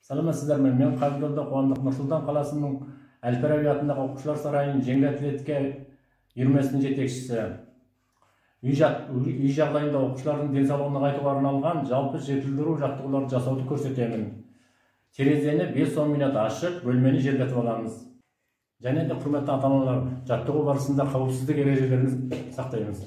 Саламатсыздарбы? Мен Кабылда Кубандык Нурсултан каласынын Әл-Фараби атындагы окуучулар сарайынын жеңил атлетика үйүрмөсүнүн жетекчиси. Үй жагдайында окуучулардын ден соолугуна кайтууга арналган жалпы жетилдирүү жаттыгууларды жасооду көрсөтөмүн. Терезени 5-10 мүнөт ашып, бөлмени желдетип алабыз. Және де курматтуу ата-аналар, жаттыгуу барысында кауіпсіздік ережелерин сактайбыз.